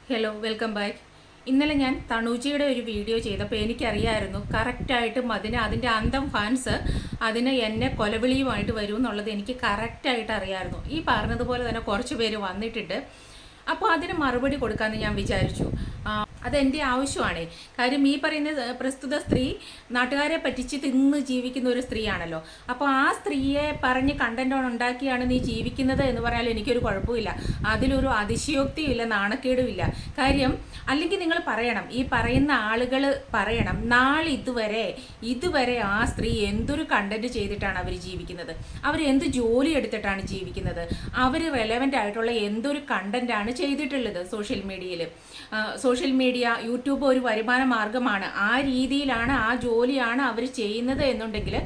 Hello welcome back. ഇന്നലെ ഞാൻ തണുജിയുടെ ഒരു വീഡിയോ ചെയ്തപ്പോൾ എനിക്കറിയായിരുന്നു കറക്റ്റായിട്ടും അതിൻ്റെ അന്തം ഫാൻസ് എന്നെ കൊലവിളിയുമായിട്ട് വരും എന്നുള്ളത് എനിക്ക് കറക്റ്റായിട്ട് അറിയായിരുന്നു. ഈ പറഞ്ഞതുപോലെ തന്നെ കുറച്ച് പേര് വന്നിട്ടുണ്ട്. അപ്പോൾ അതിന് മറുപടി കൊടുക്കാമെന്ന് ഞാൻ വിചാരിച്ചു. അതെൻ്റെ ആവശ്യമാണ്. കാര്യം ഈ പറയുന്ന പ്രസ്തുത സ്ത്രീ നാട്ടുകാരെ പറ്റിച്ച് തിന്ന് ജീവിക്കുന്ന ഒരു സ്ത്രീയാണല്ലോ. അപ്പോൾ ആ സ്ത്രീയെ പറഞ്ഞ് കണ്ടന്റ് ഉണ്ടാക്കിയാണ് നീ ജീവിക്കുന്നത് എന്ന് പറയാൻ എനിക്കൊരു കുഴപ്പമില്ല. അതിലൊരു അതിശയോക്തിയില്ല, നാണക്കേടുമില്ല. കാര്യം അല്ലെങ്കിൽ നിങ്ങൾ പറയണം, ഈ പറയുന്ന ആളുകൾ പറയണം, നാളെ ഇതുവരെ ആ സ്ത്രീ എന്തൊരു കണ്ടന്റ് ചെയ്തിട്ടാണ് അവർ ജീവിക്കുന്നത്, അവർ എന്ത് ജോലി എടുത്തിട്ടാണ് ജീവിക്കുന്നത്, അവർ റെലവൻ്റ് ആയിട്ടുള്ള എന്തൊരു കണ്ടന്റാണ് ചെയ്തിട്ടുള്ളത് സോഷ്യൽ മീഡിയ യൂട്യൂബ് ഒരു വരുമാന മാർഗമാണ്. ആ രീതിയിലാണ്, ആ ജോലിയാണ് അവർ ചെയ്യുന്നത് എന്നുണ്ടെങ്കിൽ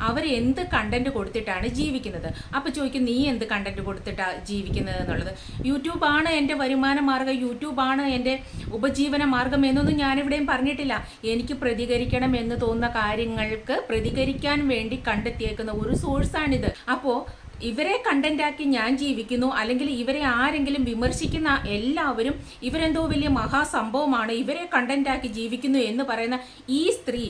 അവർ എന്ത് കണ്ടന്റ് കൊടുത്തിട്ടാണ് ജീവിക്കുന്നത്. അപ്പോൾ ചോദിക്കും, നീ എന്ത് കണ്ടന്റ് കൊടുത്തിട്ടാണ് ജീവിക്കുന്നത് എന്നുള്ളത്. യൂട്യൂബാണ് എൻ്റെ വരുമാന മാർഗം, യൂട്യൂബാണ് എൻ്റെ ഉപജീവന മാർഗം എന്നൊന്നും ഞാനിവിടെയും പറഞ്ഞിട്ടില്ല. എനിക്ക് പ്രതികരിക്കണം എന്ന് തോന്നുന്ന കാര്യങ്ങൾക്ക് പ്രതികരിക്കാൻ വേണ്ടി കണ്ടെത്തിയേക്കുന്ന ഒരു സോഴ്സാണിത്. അപ്പോൾ ഇവരെ കണ്ടന്റാക്കി ഞാൻ ജീവിക്കുന്നു, അല്ലെങ്കിൽ ഇവരെ ആരെങ്കിലും വിമർശിക്കുന്ന എല്ലാവരും ഇവരെന്തോ വലിയ മഹാസംഭവമാണ്, ഇവരെ കണ്ടന്റാക്കി ജീവിക്കുന്നു എന്ന് പറയുന്ന ഈ സ്ത്രീ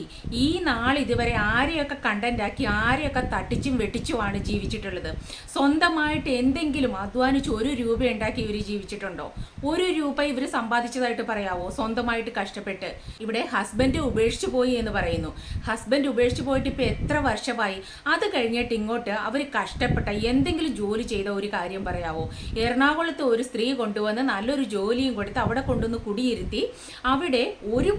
ഈ നാളിതുവരെ ആരെയൊക്കെ കണ്ടന്റാക്കി, ആരെയൊക്കെ തട്ടിച്ചും വെട്ടിച്ചുമാണ് ജീവിച്ചിട്ടുള്ളത്? സ്വന്തമായിട്ട് എന്തെങ്കിലും അധ്വാനിച്ച് ഒരു രൂപ ഉണ്ടാക്കി ഇവർ ജീവിച്ചിട്ടുണ്ടോ? ഒരു രൂപ ഇവർ സമ്പാദിച്ചതായിട്ട് പറയാവോ? സ്വന്തമായിട്ട് കഷ്ടപ്പെട്ട്. ഇവിടെ ഹസ്ബൻഡ് ഉപേക്ഷിച്ചു പോയി എന്ന് പറയുന്നു. ഹസ്ബൻഡ് ഉപേക്ഷിച്ചു പോയിട്ട് ഇപ്പോൾ എത്ര വർഷമായി? അത് കഴിഞ്ഞിട്ട് ഇങ്ങോട്ട് അവർ കഷ്ടപ്പെട്ട എന്തെങ്കിലും ജോലി ചെയ്ത ഒരു കാര്യം പറയാവോ? എറണാകുളത്ത് ഒരു സ്ത്രീ കൊണ്ടുവന്ന് നല്ലൊരു ജോലിയും കൊടുത്ത് അവിടെ കൊണ്ടുവന്ന് കുടിയിരുത്തി, അവിടെ ഒരു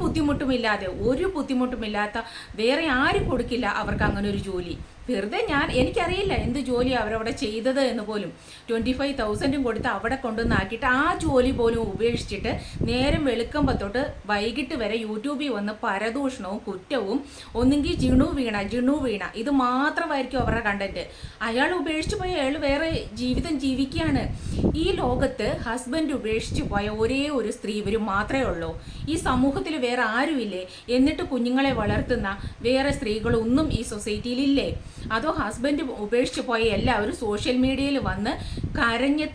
ബുദ്ധിമുട്ടുമില്ലാത്ത വേറെ ആരും കൊടുക്കില്ല അവർക്ക് അങ്ങനെ ഒരു ജോലി. വെറുതെ എനിക്കറിയില്ല എന്ത് ജോലി അവരവിടെ ചെയ്തത് എന്ന് പോലും. 25,000 കൊടുത്ത് അവിടെ കൊണ്ടുവന്നാക്കിയിട്ട് ആ ജോലി പോലും ഉപേക്ഷിച്ചിട്ട് നേരം വെളുക്കുമ്പോൾ തൊട്ട് വൈകിട്ട് വരെ യൂട്യൂബിൽ വന്ന് പരദൂഷണവും കുറ്റവും, ഒന്നുകിൽ ജിണു വീണ ഇത് മാത്രമായിരിക്കും അവരുടെ കണ്ടന്റ്. അയാൾ ഉപേക്ഷിച്ചു പോയ അയാൾ വേറെ ജീവിതം ജീവിക്കുകയാണ്. ഈ ലോകത്ത് ഹസ്ബൻഡ് ഉപേക്ഷിച്ചു പോയ ഒരേ ഒരു സ്ത്രീ ഇവർ മാത്രമേ ഉള്ളൂ. ഈ സമൂഹത്തിൽ വേറെ ആരുമില്ലേ? എന്നിട്ട് കുഞ്ഞുങ്ങളെ വളർത്തുന്ന വേറെ സ്ത്രീകളൊന്നും ഈ സൊസൈറ്റിയിലില്ലേ? അതോ ഹസ്ബൻഡ് ഉപേക്ഷിച്ച് പോയ എല്ലാവരും സോഷ്യൽ മീഡിയയിൽ വന്ന് കരഞ്ഞ്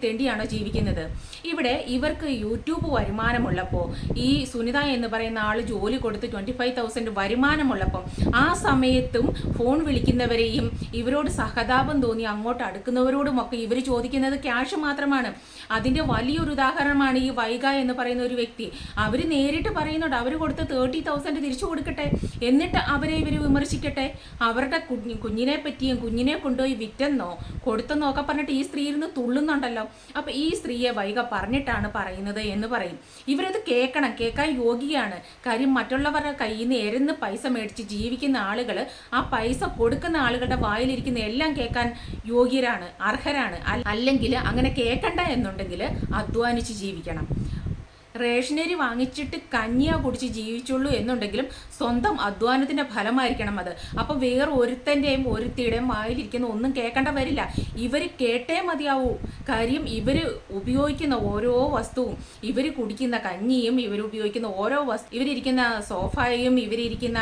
തെണ്ടിയാണോ ജീവിക്കുന്നത്? ഇവിടെ ഇവർക്ക് യൂട്യൂബ് വരുമാനമുള്ളപ്പോൾ, ഈ സുനിത എന്ന് പറയുന്ന ആൾ ജോലി കൊടുത്ത് 25,000 വരുമാനമുള്ളപ്പം, ആ സമയത്തും ഫോൺ വിളിക്കുന്നവരെയും ഇവരോട് സഹതാപം തോന്നി അങ്ങോട്ട് അടുക്കുന്നവരോടുമൊക്കെ ഇവർ ചോദിക്കുന്നത് ക്യാഷ് മാത്രമാണ്. അതിൻ്റെ വലിയൊരു ഉദാഹരണമാണ് ഈ വൈഗ എന്ന് പറയുന്ന ഒരു വ്യക്തി. അവർ നേരിട്ട് പറയുന്നുണ്ട്, അവർ കൊടുത്ത് 30,000 തിരിച്ചു കൊടുക്കട്ടെ, എന്നിട്ട് അവരെ ഇവർ വിമർശിക്കട്ടെ. അവരുടെ കുഞ്ഞിനെ പറ്റിയും കുഞ്ഞിനെ കൊണ്ടുപോയി വിറ്റെന്നോ കൊടുത്തെന്നോ ഒക്കെ പറഞ്ഞിട്ട് ഈ സ്ത്രീ ഇരുന്ന് തുള്ളുന്നുണ്ടല്ലോ. അപ്പം ഈ സ്ത്രീയെ വൈഗ പറഞ്ഞിട്ടാണ് പറയുന്നത് എന്ന് പറയും. ഇവരത് കേൾക്കാൻ യോഗ്യയാണ്. കാര്യം മറ്റുള്ളവരുടെ കയ്യിൽ നിന്ന് എരന്ന് പൈസ മേടിച്ച് ജീവിക്കുന്ന ആളുകൾ ആ പൈസ കൊടുക്കുന്ന ആളുകളുടെ വായിലിരിക്കുന്ന എല്ലാം കേൾക്കാൻ യോഗ്യരാണ്, അർഹരാണ്. അല്ലെങ്കിൽ അങ്ങനെ കേൾക്കണ്ട എന്നുണ്ടെങ്കിൽ അധ്വാനിച്ച് ജീവിക്കണം. റേഷനരി വാങ്ങിച്ചിട്ട് കഞ്ഞിയാ കുടിച്ച് ജീവിച്ചുള്ളൂ എന്നുണ്ടെങ്കിലും സ്വന്തം അധ്വാനത്തിൻ്റെ ഫലമായിരിക്കണം അത്. അപ്പോൾ വേറെ ഒരുത്തൻ്റെയും ഒരുത്തിയുടെയും വായിലിരിക്കുന്ന ഒന്നും കേൾക്കേണ്ട വരില്ല. ഇവർ കേട്ടേ മതിയാവൂ. കാര്യം ഇവർ ഉപയോഗിക്കുന്ന ഓരോ വസ്തുവും, ഇവർ കുടിക്കുന്ന കഞ്ഞിയും, ഇവർ ഉപയോഗിക്കുന്ന ഓരോ ഇവരിരിക്കുന്ന സോഫയും, ഇവരിരിക്കുന്ന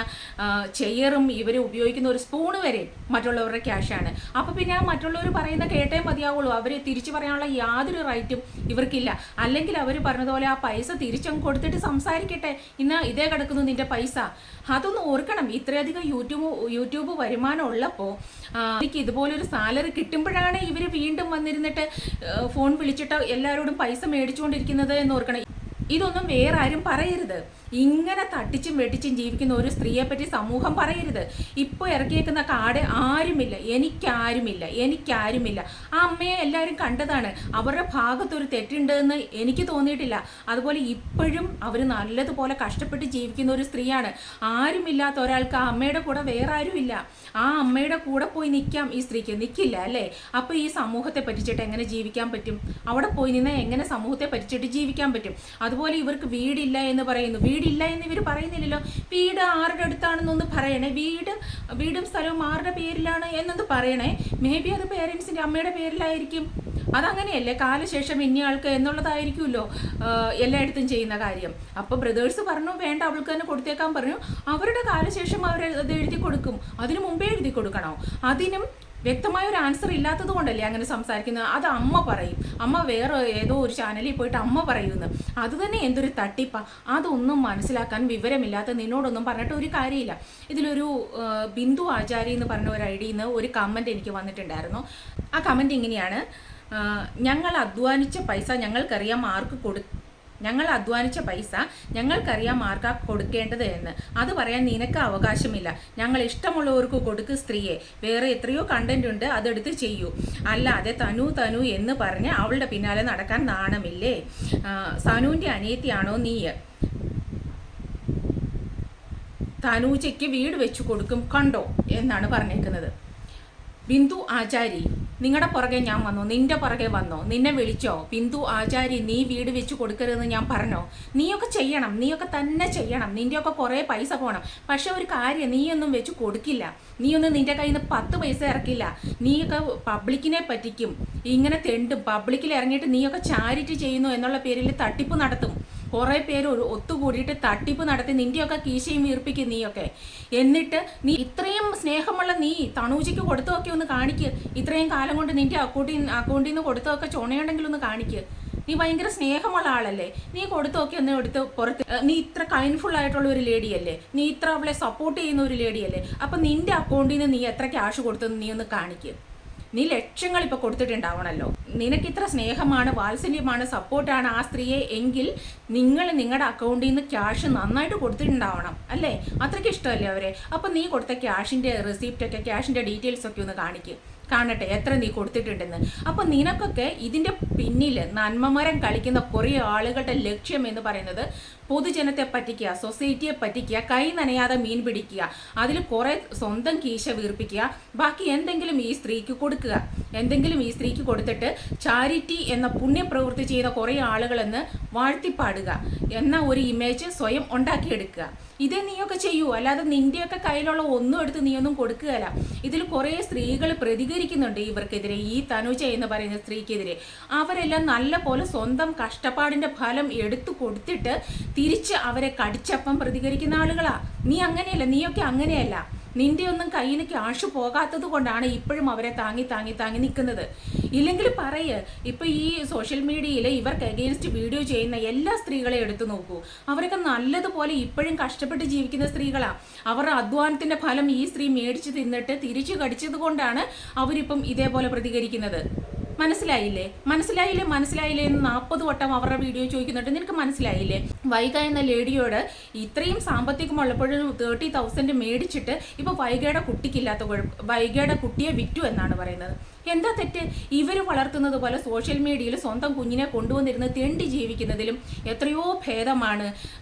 ചെയറും, ഇവർ ഉപയോഗിക്കുന്ന ഒരു സ്പൂണ് വരെ മറ്റുള്ളവരുടെ ക്യാഷാണ്. അപ്പോൾ പിന്നെ ആ മറ്റുള്ളവർ പറയുന്ന കേട്ടേ മതിയാവുള്ളൂ. അവർ തിരിച്ചു പറയാനുള്ള യാതൊരു റൈറ്റും ഇവർക്കില്ല. അല്ലെങ്കിൽ അവർ പറഞ്ഞതുപോലെ ആ പൈസ തിരിച്ചങ്ങ് കൊടുത്തിട്ട് സംസാരിക്കട്ടെ, ഇതേ കിടക്കുന്നു നിന്റെ പൈസ. അതൊന്ന് ഓർക്കണം. ഇത്രയധികം യൂട്യൂബ് വരുമാനം ഉള്ളപ്പോൾ എനിക്ക് ഇതുപോലൊരു സാലറി കിട്ടുമ്പോഴാണ് ഇവർ വീണ്ടും വന്നിരുന്നിട്ട് ഫോൺ വിളിച്ചിട്ട് എല്ലാവരോടും പൈസ മേടിച്ചുകൊണ്ടിരിക്കുന്നത് എന്ന് ഓർക്കണം. ഇതൊന്നും വേറെ ആരും പറയരുത്. ഇങ്ങനെ തട്ടിച്ചും വെട്ടിച്ചും ജീവിക്കുന്ന ഒരു സ്ത്രീയെ പറ്റി സമൂഹം പറയരുത്. ഇപ്പോൾ ഇറക്കിയേക്കുന്ന കാർഡ് ആരുമില്ല, എനിക്കാരുമില്ല. ആ അമ്മയെ എല്ലാവരും കണ്ടതാണ്. അവരുടെ ഭാഗത്തൊരു തെറ്റുണ്ടെന്ന് എനിക്ക് തോന്നിയിട്ടില്ല. അതുപോലെ ഇപ്പോഴും അവർ നല്ലതുപോലെ കഷ്ടപ്പെട്ട് ജീവിക്കുന്ന ഒരു സ്ത്രീയാണ്. ആരുമില്ലാത്ത ഒരാൾക്ക് ആ അമ്മയുടെ കൂടെ വേറെ ആരുമില്ല. ആ അമ്മയുടെ കൂടെ പോയി നിൽക്കാം ഈ സ്ത്രീക്ക്, നിൽക്കില്ല അല്ലേ? അപ്പോൾ ഈ സമൂഹത്തെ പറ്റിച്ചിട്ട് എങ്ങനെ ജീവിക്കാൻ പറ്റും? അവിടെ പോയി നിന്നാൽ എങ്ങനെ സമൂഹത്തെ പറ്റിച്ചിട്ട് ജീവിക്കാൻ പറ്റും? അതുപോലെ ഇവർക്ക് വീടില്ല എന്ന് പറയുന്നു. വീടില്ല എന്ന് ഇവർ പറയുന്നില്ലല്ലോ. വീട് ആരുടെ അടുത്താണെന്നൊന്ന് പറയണേ. വീടും സ്ഥലവും ആരുടെ പേരിലാണ് എന്നൊന്ന് പറയണേ. മേ ബി അത് പേരൻസിൻ്റെ അമ്മയുടെ പേരിലായിരിക്കും. അതങ്ങനെയല്ലേ, കാലശേഷം ഇന്നയാൾക്ക് എന്നുള്ളതായിരിക്കുമല്ലോ എല്ലായിടത്തും ചെയ്യുന്ന കാര്യം. അപ്പോൾ ബ്രദേഴ്സ് പറഞ്ഞു വേണ്ട, അവൾക്ക് തന്നെ കൊടുത്തേക്കാൻ പറഞ്ഞു. അവരുടെ കാലശേഷം അവർ അത് എഴുതി കൊടുക്കും. അതിനു മുമ്പേ എഴുതി കൊടുക്കണോ? അതിനും വ്യക്തമായ ഒരു ആൻസർ ഇല്ലാത്തത് കൊണ്ടല്ലേ അങ്ങനെ സംസാരിക്കുന്നത്. അത് അമ്മ പറയും, അമ്മ വേറെ ഏതോ ഒരു ചാനലിൽ പോയിട്ട് അമ്മ പറയുന്നു. അത് തന്നെ എന്തൊരു തട്ടിപ്പാ. അതൊന്നും മനസ്സിലാക്കാൻ വിവരമില്ലാത്ത നിന്നോടൊന്നും പറഞ്ഞിട്ട് ഒരു കാര്യമില്ല. ഇതിലൊരു ബിന്ദു ആചാരി എന്ന് പറഞ്ഞ ഒരു ഐഡിയിൽ നിന്ന് ഒരു കമൻറ്റ് എനിക്ക് വന്നിട്ടുണ്ടായിരുന്നു. ആ കമൻറ്റ് ഇങ്ങനെയാണ്: ഞങ്ങൾ അധ്വാനിച്ച പൈസ ഞങ്ങൾക്കറിയാം ആർക്കാ കൊടുക്കേണ്ടത് എന്ന്. അത് പറയാൻ നിനക്ക് അവകാശമില്ല. ഞങ്ങൾ ഇഷ്ടമുള്ളവർക്ക് കൊടുക്ക് സ്ത്രീയെ. വേറെ എത്രയോ കണ്ടന്റ് ഉണ്ട്, അതെടുത്ത് ചെയ്യൂ. അല്ലാതെ തനു എന്ന് പറഞ്ഞ് അവളുടെ പിന്നാലെ നടക്കാൻ നാണമില്ലേ? സനുവിൻ്റെ അനിയത്തിയാണോ നീ? തനൂജയ്ക്ക് വീട് വെച്ചു കൊടുക്കും കണ്ടോ എന്നാണ് പറഞ്ഞേക്കുന്നത്. ബിന്ദു ആചാരി, നിങ്ങളുടെ പുറകെ ഞാൻ വന്നോ? നിന്റെ പുറകെ വന്നോ? നിന്നെ വിളിച്ചോ? ബിന്ദു ആചാരി, നീ വീട് വെച്ച് കൊടുക്കരുതെന്ന് ഞാൻ പറഞ്ഞോ? നീയൊക്കെ ചെയ്യണം, നീയൊക്കെ തന്നെ ചെയ്യണം. നിൻ്റെയൊക്കെ കുറേ പൈസ പോകണം. പക്ഷെ ഒരു കാര്യം, നീയൊന്നും വെച്ച് കൊടുക്കില്ല. നീയൊന്നും നിൻ്റെ കയ്യിൽ നിന്ന് 10 പൈസ ഇറക്കില്ല. നീയൊക്കെ പബ്ലിക്കിനെ പറ്റിക്കും, ഇങ്ങനെ തെണ്ടും. പബ്ലിക്കിൽ ഇറങ്ങിയിട്ട് നീയൊക്കെ ചാരിറ്റി ചെയ്യുന്നു എന്നുള്ള പേരിൽ തട്ടിപ്പ് നടത്തും. കുറേ പേര് ഒത്തുകൂടിയിട്ട് തട്ടിപ്പ് നടത്തി നിൻ്റെയൊക്കെ കീശയും വീർപ്പിക്കും നീയൊക്കെ. എന്നിട്ട് നീ ഇത്രയും സ്നേഹമുള്ള നീ തണൂജിക്ക് കൊടുത്തൊക്കെ ഒന്ന് കാണിക്ക്. ഇത്രയും കാലം കൊണ്ട് നിൻ്റെ അക്കൗണ്ടിൽ നിന്ന് കൊടുത്തൊക്കെ ചുണയുണ്ടെങ്കിൽ ഒന്ന് കാണിക്ക്. നീ ഭയങ്കര സ്നേഹമുള്ള ആളല്ലേ? നീ കൊടുത്തൊക്കെ ഒന്ന് എടുത്ത് പുറത്ത്. നീ ഇത്ര കൈൻഡ്ഫുൾ ആയിട്ടുള്ള ഒരു ലേഡിയല്ലേ? നീ ഇത്ര അവളെ സപ്പോർട്ട് ചെയ്യുന്ന ഒരു ലേഡിയല്ലേ? അപ്പം നിൻ്റെ അക്കൗണ്ടിൽ നിന്ന് നീ എത്ര ക്യാഷ് കൊടുത്തെന്ന് നീ ഒന്ന് കാണിക്ക്. നീ ലക്ഷങ്ങൾ ഇപ്പോൾ കൊടുത്തിട്ടുണ്ടാവണമല്ലോ. നിനക്കിത്ര സ്നേഹമാണ്, വാത്സല്യമാണ്, സപ്പോർട്ടാണ് ആ സ്ത്രീയെ എങ്കിൽ നിങ്ങൾ നിങ്ങളുടെ അക്കൗണ്ടിൽ നിന്ന് ക്യാഷ് നന്നായിട്ട് കൊടുത്തിട്ടുണ്ടാവണം അല്ലേ? അത്രയ്ക്ക് ഇഷ്ടമല്ലേ അവരെ? അപ്പം നീ കൊടുത്ത ക്യാഷിൻ്റെ റെസിപ്റ്റൊക്കെ, ക്യാഷിൻ്റെ ഡീറ്റെയിൽസൊക്കെ ഒന്ന് കാണട്ടെ എത്ര നീ കൊടുത്തിട്ടുണ്ടെന്ന്. അപ്പം നിനക്കൊക്കെ ഇതിൻ്റെ പിന്നിൽ നന്മമരം കളിക്കുന്ന കുറേ ആളുകളുടെ ലക്ഷ്യം എന്ന് പറയുന്നത് പൊതുജനത്തെ പറ്റിക്കുക, സൊസൈറ്റിയെ പറ്റിക്കുക, കൈ നനയാതെ മീൻ പിടിക്കുക, അതിൽ കുറേ സ്വന്തം കീശ വീർപ്പിക്കുക, ബാക്കി എന്തെങ്കിലും ഈ സ്ത്രീക്ക് കൊടുക്കുക. എന്തെങ്കിലും ഈ സ്ത്രീക്ക് കൊടുത്തിട്ട് ചാരിറ്റി എന്ന പുണ്യപ്രവൃത്തി ചെയ്ത കുറേ ആളുകളെന്ന് വാഴ്ത്തിപ്പാടുക എന്ന ഒരു ഇമേജ് സ്വയം ഉണ്ടാക്കിയെടുക്കുക. ഇതേ നീയൊക്കെ ചെയ്യൂ. അല്ലാതെ നിൻ്റെയൊക്കെ കയ്യിലുള്ള ഒന്നും എടുത്ത് നീയൊന്നും കൊടുക്കുകയല്ല. ഇതിൽ കുറേ സ്ത്രീകൾ പ്രതികരിക്കുന്നുണ്ട് ഇവർക്കെതിരെ, ഈ തനുജ എന്ന് പറയുന്ന സ്ത്രീക്കെതിരെ. അവരെല്ലാം നല്ല പോലെ സ്വന്തം കഷ്ടപ്പാടിൻ്റെ ഫലം എടുത്തു കൊടുത്തിട്ട് തിരിച്ച് അവരെ കടിച്ചപ്പം പ്രതികരിക്കുന്ന ആളുകളാ. നീ അങ്ങനെയല്ല, നീയൊക്കെ അങ്ങനെയല്ല. നിന്റെ ഒന്നും കയ്യിൽ ക്യാഷ് പോകാത്തത് കൊണ്ടാണ് ഇപ്പോഴും അവരെ താങ്ങി നിൽക്കുന്നത്. ഇല്ലെങ്കിൽ പറയ്, ഇപ്പം ഈ സോഷ്യൽ മീഡിയയിൽ ഇവർക്ക് അഗെയിൻസ്റ്റ് വീഡിയോ ചെയ്യുന്ന എല്ലാ സ്ത്രീകളെ എടുത്തു നോക്കൂ. അവരൊക്കെ നല്ലതുപോലെ ഇപ്പോഴും കഷ്ടപ്പെട്ട് ജീവിക്കുന്ന സ്ത്രീകളാണ്. അവരുടെ അധ്വാനത്തിൻ്റെ ഫലം ഈ സ്ത്രീ മേടിച്ച് തിന്നിട്ട് തിരിച്ചു കടിച്ചത് കൊണ്ടാണ് അവരിപ്പം ഇതേപോലെ പ്രതികരിക്കുന്നത്. മനസ്സിലായില്ലേ എന്ന് 40 വട്ടം അവരുടെ വീഡിയോ ചോദിക്കുന്നുണ്ട്. നിനക്ക് മനസ്സിലായില്ലേ? വൈഗ എന്ന ലേഡിയോട് ഇത്രയും സാമ്പത്തികമുള്ളപ്പോഴും 30,000 മേടിച്ചിട്ട് ഇപ്പോൾ വൈഗയുടെ കുട്ടിക്കില്ലാത്ത വൈഗയുടെ കുട്ടിയെ വിറ്റു എന്നാണ് പറയുന്നത്. എന്താ തെറ്റ്? ഇവർ വളർത്തുന്നത് പോലെ സോഷ്യൽ മീഡിയയിൽ സ്വന്തം കുഞ്ഞിനെ കൊണ്ടുവന്നിരുന്ന് തെണ്ടി ജീവിക്കുന്നതിലും എത്രയോ ഭേദമാണ്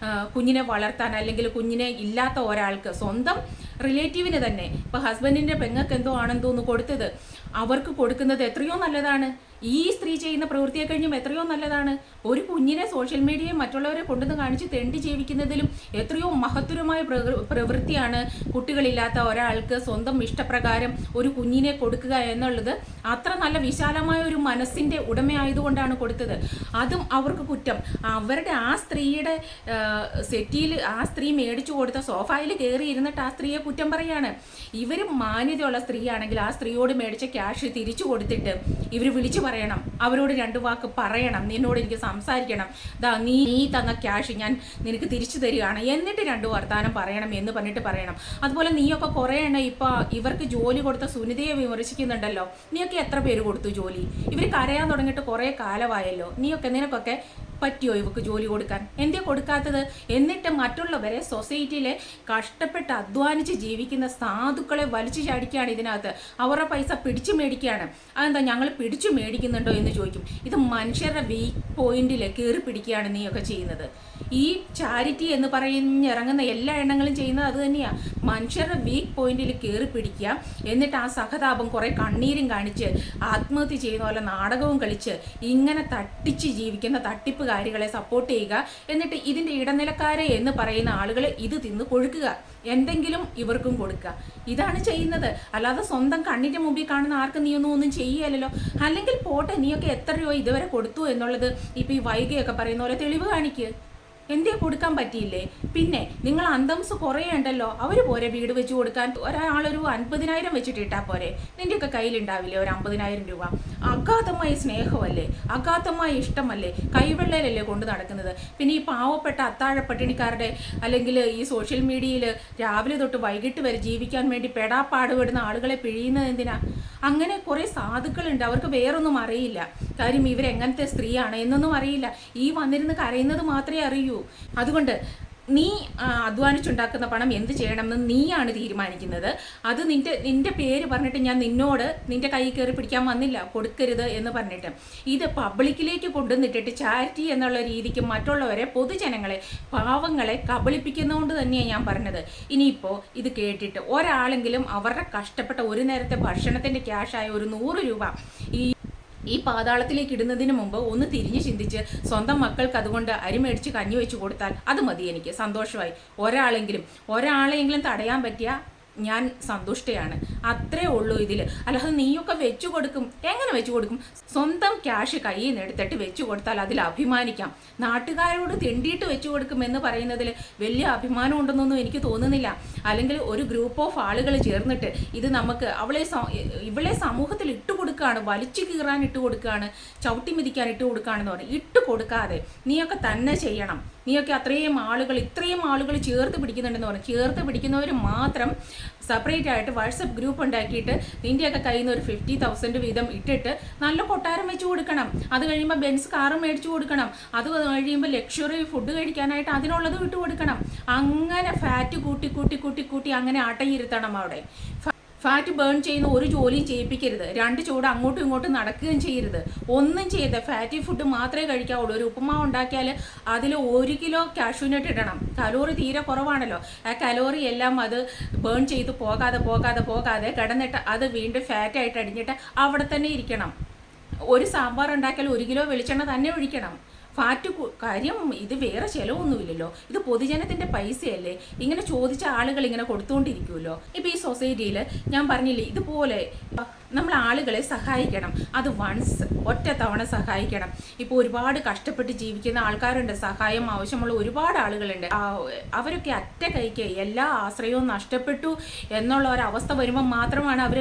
കുഞ്ഞിനെ വളർത്താൻ. അല്ലെങ്കിൽ കുഞ്ഞിനെ ഇല്ലാത്ത ഒരാൾക്ക്, സ്വന്തം റിലേറ്റീവിന് തന്നെ, ഇപ്പോൾ ഹസ്ബൻഡിൻ്റെ പെങ്ങൾക്ക് എന്തോ ആണെന്തോന്ന് കൊടുത്തത് അവർക്ക് കൊടുക്കുന്നത് എത്രയോ നല്ലതാണ്. ഈ സ്ത്രീ ചെയ്യുന്ന പ്രവൃത്തിയെ കഴിഞ്ഞും എത്രയോ നല്ലതാണ്. ഒരു കുഞ്ഞിനെ സോഷ്യൽ മീഡിയയെ മറ്റുള്ളവരെ കൊണ്ടുവന്ന് കാണിച്ച് തെണ്ടി ജീവിക്കുന്നതിലും എത്രയോ മഹത്തരമായ പ്രവൃത്തിയാണ് കുട്ടികളില്ലാത്ത ഒരാൾക്ക് സ്വന്തം ഇഷ്ടപ്രകാരം ഒരു കുഞ്ഞിനെ കൊടുക്കുക എന്നുള്ളത്. അത്ര നല്ല വിശാലമായ ഒരു മനസ്സിൻ്റെ ഉടമയായതുകൊണ്ടാണ് കൊടുത്തത്. അതും അവർക്ക് കുറ്റം. അവരുടെ ആ സ്ത്രീയുടെ സെറ്റിയിൽ ആ സ്ത്രീ മേടിച്ചു കൊടുത്ത സോഫയിൽ കയറി ഇരുന്നിട്ട് ആ സ്ത്രീയെ കുറ്റം പറയാണ്. ഇവർ മാന്യതയുള്ള സ്ത്രീയാണെങ്കിൽ ആ സ്ത്രീയോട് മേടിച്ച ക്യാഷ് തിരിച്ചു കൊടുത്തിട്ട് ഇവർ വിളിച്ചു പറയണം, അവരോട് 2 വാക്ക് പറയണം, നിന്നോട് എനിക്ക് സംസാരിക്കണം, നീ തന്ന ക്യാഷ് ഞാൻ നിനക്ക് തിരിച്ചു തരികയാണ്, എന്നിട്ട് 2 വർത്താനം പറയണം എന്ന് പറഞ്ഞിട്ട് പറയണം. അതുപോലെ നീയൊക്കെ കുറേ എണ്ണം ഇപ്പോൾ ഇവർക്ക് ജോലി കൊടുത്ത സുനിതയെ വിമർശിക്കുന്നുണ്ടല്ലോ. നീയൊക്കെ എത്ര പേര് കൊടുത്തു ജോലി? ഇവർ കരയാൻ തുടങ്ങിയിട്ട് കുറേ കാലമായല്ലോ. നിനക്കൊക്കെ പറ്റിയോ ഇവർക്ക് ജോലി കൊടുക്കാൻ? എന്തേ കൊടുക്കാത്തത്? എന്നിട്ട് മറ്റുള്ളവരെ, സൊസൈറ്റിയിലെ കഷ്ടപ്പെട്ട് അധ്വാനിച്ച് ജീവിക്കുന്ന സാധുക്കളെ വലിച്ചു ചാടിക്കുകയാണ് ഇതിനകത്ത്. അവരുടെ പൈസ പിടിച്ചു മേടിക്കുകയാണ്. അതെന്താ ഞങ്ങൾ പിടിച്ചു മേടിക്കുന്നുണ്ടോ എന്ന് ചോദിക്കും. ഇത് മനുഷ്യരുടെ വീക്ക് പോയിന്റിൽ കയറി പിടിക്കുകയാണ് നീയൊക്കെ ചെയ്യുന്നത്. ഈ ചാരിറ്റി എന്ന് പറഞ്ഞിറങ്ങുന്ന എല്ലാ എണ്ണങ്ങളും ചെയ്യുന്നത് അത് തന്നെയാണ്. മനുഷ്യരുടെ വീക്ക് പോയിന്റിൽ കയറി പിടിക്കുക, എന്നിട്ട് ആ സഹതാപം കുറേ കണ്ണീരും കാണിച്ച് ആത്മഹത്യ ചെയ്യുന്ന പോലെ നാടകവും കളിച്ച് ഇങ്ങനെ തട്ടിച്ച് ജീവിക്കുന്ന തട്ടിപ്പുകാരികളെ സപ്പോർട്ട് ചെയ്യുക. എന്നിട്ട് ഇതിൻ്റെ ഇടനിലക്കാരെ എന്ന് പറയുന്ന ആളുകൾ ഇത് തിന്ന് കൊഴുക്കുക, എന്തെങ്കിലും ഇവർക്കും കൊടുക്കുക. ഇതാണ് ചെയ്യുന്നത്. അല്ലാതെ സ്വന്തം കണ്ണിൻ്റെ മുമ്പിൽ കാണുന്ന ആർക്കും ഒന്നും ചെയ്യുകയല്ലോ. അല്ലെങ്കിൽ പോട്ടെ, നീയൊക്കെ എത്ര രൂപ ഇതുവരെ കൊടുത്തു എന്നുള്ളത് ഇപ്പോൾ ഈ വൈഗയൊക്കെ പറയുന്ന പോലെ തെളിവ് കാണിക്കുക. എന്തേ കൊടുക്കാൻ പറ്റിയില്ലേ? പിന്നെ നിങ്ങൾ അന്തംസ് കുറേ ഉണ്ടല്ലോ, അവർ പോരെ വീട് വെച്ച് കൊടുക്കാൻ? ഒരാളൊരു 50,000 വെച്ചിട്ട് ഇട്ടാൽ പോരെ? നിൻ്റെയൊക്കെ കയ്യിലുണ്ടാവില്ലേ ഒരു 50,000 രൂപ? അഗാധമായ സ്നേഹമല്ലേ, അഗാധമായ ഇഷ്ടമല്ലേ, കൈവെള്ളയിലല്ലേ കൊണ്ട് നടക്കുന്നത്? പിന്നെ ഈ പാവപ്പെട്ട അത്താഴ പട്ടിണിക്കാരുടെ അല്ലെങ്കിൽ ഈ സോഷ്യൽ മീഡിയയിൽ രാവിലെ തൊട്ട് വൈകിട്ട് വരെ ജീവിക്കാൻ വേണ്ടി പെടാപ്പാടുപെടുന്ന ആളുകളെ പിഴിയുന്നത് എന്തിനാ? അങ്ങനെ കുറേ സാധുക്കളുണ്ട്, അവർക്ക് വേറൊന്നും അറിയില്ല. കാര്യം ഇവരെങ്ങനത്തെ സ്ത്രീയാണ് എന്നൊന്നും അറിയില്ല. ഈ വന്നിരുന്ന് കരയുന്നത് മാത്രമേ അറിയൂ. അതുകൊണ്ട് നീ അധ്വാനിച്ചുണ്ടാക്കുന്ന പണം എന്ത് ചെയ്യണമെന്ന് നീയാണ് തീരുമാനിക്കുന്നത്. അത് നിന്റെ പേര് പറഞ്ഞിട്ട് ഞാൻ നിന്നോട് നിന്റെ കൈ കയറി പിടിക്കാൻ വന്നില്ല, കൊടുക്കരുത് എന്ന് പറഞ്ഞിട്ട്. ഇത് പബ്ലിക്കിലേക്ക് കൊണ്ടുവന്നിട്ടിട്ട് ചാരിറ്റി എന്നുള്ള രീതിക്ക് മറ്റുള്ളവരെ, പൊതുജനങ്ങളെ, പാവങ്ങളെ കബളിപ്പിക്കുന്നതുകൊണ്ട് തന്നെയാണ് ഞാൻ പറഞ്ഞത്. ഇനിയിപ്പോൾ ഇത് കേട്ടിട്ട് ഒരാളെങ്കിലും അവരുടെ കഷ്ടപ്പെട്ട ഒരു നേരത്തെ ഭക്ഷണത്തിൻ്റെ ക്യാഷായ ഒരു 100 രൂപ ഈ പാതാളത്തിലേക്ക് ഇടുന്നതിന് മുമ്പ് ഒന്ന് തിരിഞ്ഞ് ചിന്തിച്ച് സ്വന്തം മക്കൾക്ക് അതുകൊണ്ട് അരി മേടിച്ച് കഞ്ഞി വെച്ച് കൊടുത്താൽ അത് മതി, എനിക്ക് സന്തോഷമായി. ഒരാളെങ്കിലും തടയാൻ പറ്റിയ ഞാൻ സന്തുഷ്ടയാണ്. അത്രേ ഉള്ളൂ ഇതിൽ. അല്ലാതെ നീയൊക്കെ വെച്ചു കൊടുക്കും. എങ്ങനെ വെച്ചു കൊടുക്കും? സ്വന്തം ക്യാഷ് കയ്യിൽ നിന്ന് എടുത്തിട്ട് വെച്ചു കൊടുത്താൽ അതിൽ അഭിമാനിക്കാം. നാട്ടുകാരോട് തെണ്ടിയിട്ട് വെച്ചു കൊടുക്കും എന്ന് പറയുന്നതിൽ വലിയ അഭിമാനം ഉണ്ടെന്നൊന്നും എനിക്ക് തോന്നുന്നില്ല. അല്ലെങ്കിൽ ഒരു ഗ്രൂപ്പ് ഓഫ് ആളുകൾ ചേർന്നിട്ട് ഇത് നമുക്ക് ഇവളെ സമൂഹത്തിൽ ഇട്ടുകൊടുക്കുകയാണ്, വലിച്ചു കീറാൻ ഇട്ടുകൊടുക്കുകയാണ്, ചവിട്ടി മിതിക്കാൻ ഇട്ടുകൊടുക്കുകയാണെന്ന് പറഞ്ഞാൽ ഇട്ട് കൊടുക്കാതെ നീയൊക്കെ തന്നെ ചെയ്യണം. നീയൊക്കെ ഇത്രയും ആളുകൾ ചേർത്ത് പിടിക്കുന്നുണ്ടെന്ന് പറഞ്ഞു. ചേർത്ത് പിടിക്കുന്നവർ മാത്രം സെപ്പറേറ്റ് ആയിട്ട് വാട്സപ്പ് ഗ്രൂപ്പ് ഉണ്ടാക്കിയിട്ട് നിൻ്റെയൊക്കെ കയ്യിൽ നിന്ന് ഒരു 50,000 വീതം ഇട്ടിട്ട് നല്ല കൊട്ടാരം വെച്ച് കൊടുക്കണം. അത് കഴിയുമ്പോൾ ബെൻസ് കാറും മേടിച്ചു കൊടുക്കണം. അത് കഴിയുമ്പോൾ ലക്ഷറി ഫുഡ് കഴിക്കാനായിട്ട് അതിനുള്ളത് വിട്ടു കൊടുക്കണം. അങ്ങനെ ഫാറ്റ് കൂട്ടി അങ്ങനെ അടയിരുത്തണം. അവിടെ ഫാറ്റ് ബേൺ ചെയ്യുന്ന ഒരു ജോലിയും ചെയ്യിപ്പിക്കരുത്. 2 ചൂട് അങ്ങോട്ടും ഇങ്ങോട്ടും നടക്കുകയും ചെയ്യരുത്. ഒന്നും ചെയ്യരുത്. ഫാറ്റി ഫുഡ് മാത്രമേ കഴിക്കാവുള്ളൂ. ഒരു ഉപ്പുമാവ് ഉണ്ടാക്കിയാൽ അതിൽ 1 കിലോ കാഷ്യൂനട്ട് ഇടണം. കലോറി തീരെ കുറവാണല്ലോ. ആ കലോറി എല്ലാം അത് ബേൺ ചെയ്ത് പോകാതെ കിടന്നിട്ട് അത് വീണ്ടും ഫാറ്റായിട്ട് അടിഞ്ഞിട്ട് അവിടെ തന്നെ ഇരിക്കണം. ഒരു സാമ്പാർ ഉണ്ടാക്കിയാൽ 1 കിലോ വെളിച്ചെണ്ണ തന്നെ ഒഴിക്കണം. ഫാറ്റ് കാര്യം ഇത് വേറെ ചിലവൊന്നുമില്ലല്ലോ. ഇത് പൊതുജനത്തിൻ്റെ പൈസയല്ലേ. ഇങ്ങനെ ചോദിച്ച ആളുകൾ ഇങ്ങനെ കൊടുത്തുകൊണ്ടിരിക്കുമല്ലോ. ഇപ്പോൾ ഈ സൊസൈറ്റിയിൽ ഞാൻ പറഞ്ഞില്ലേ, ഇതുപോലെ നമ്മൾ ആളുകളെ സഹായിക്കണം. അത് ഒറ്റ തവണ സഹായിക്കണം. ഇപ്പോൾ ഒരുപാട് കഷ്ടപ്പെട്ട് ജീവിക്കുന്ന ആൾക്കാരുണ്ട്, സഹായം ആവശ്യമുള്ള ഒരുപാട് ആളുകളുണ്ട്. അവരൊക്കെ അറ്റ കൈക്ക് എല്ലാ ആശ്രയവും നഷ്ടപ്പെട്ടു എന്നുള്ള ഒരവസ്ഥ വരുമ്പോൾ മാത്രമാണ് അവർ